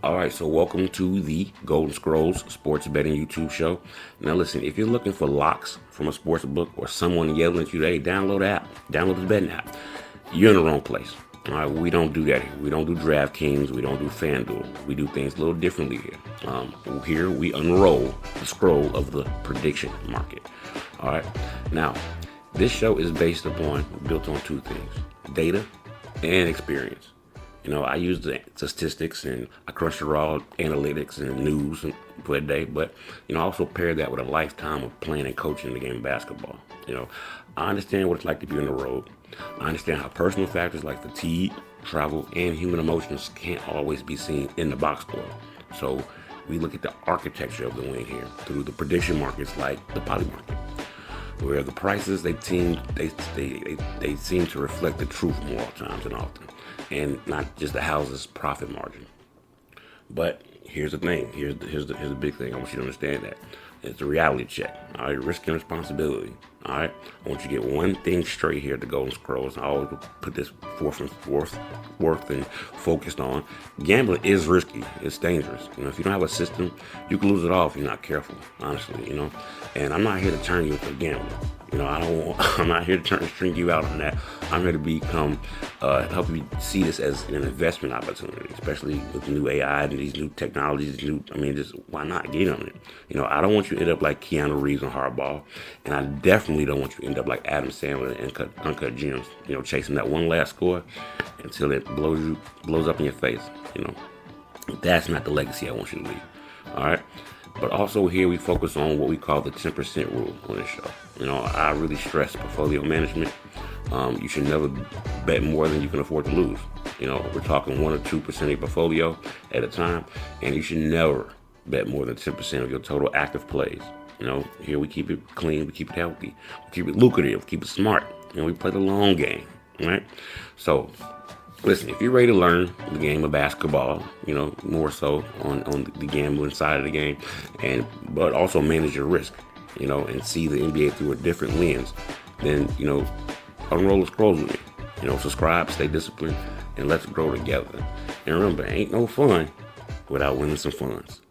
All right, so welcome to the Golden Scrolls Sports Betting YouTube show. Now, listen, if you're looking for locks from a sports book or someone yelling at you, hey, download the app, download the betting app, you're in the wrong place. All right, we don't do that here. We don't do DraftKings. We don't do FanDuel. We do things a little differently here. Here we unroll the scroll of the prediction market. All right, now this show is built on two things: data and experience. I use the statistics and I crunch the raw analytics and news for a day, but, I also pair that with a lifetime of playing and coaching the game of basketball. I understand what it's like to be on the road. I understand how personal factors like fatigue, travel, and human emotions can't always be seen in the box score. So we look at the architecture of the win here through the prediction markets like the Polymarket, where the prices they seem to reflect the truth more times than often, and not just the house's profit margin. But here's the thing. Here's the big thing. I want you to understand that it's a reality check. All right, risk and responsibility. All right, I want you to get one thing straight here at the Golden Scrolls. I always put this forth and focused on. Gambling is risky. It's dangerous. If you don't have a system, you can lose it all if you're not careful. Honestly, And I'm not here to turn you into a gambler. I'm not here to string you out on that. I'm here to help you see this as an investment opportunity, especially with new AI and these new technologies. Just why not get on it? I don't want you to end up like Keanu Reeves and Hardball, and I definitely don't want you to end up like Adam Sandler and Uncut Gems. Chasing that one last score until it blows up in your face. That's not the legacy I want you to leave. All right. But also here we focus on what we call the 10% rule on this show. I really stress portfolio management. You should never bet more than you can afford to lose. We're talking 1 or 2% of your portfolio at a time, and you should never bet more than 10% of your total active plays. Here we keep it clean, we keep it healthy, we keep it lucrative, keep it smart, we play the long game, right? So, listen, if you're ready to learn the game of basketball, more so on the gambling side of the game, but also manage your risk, and see the NBA through a different lens, then, unroll the scrolls with me. Subscribe, stay disciplined, and let's grow together. And remember, ain't no fun without winning some funds.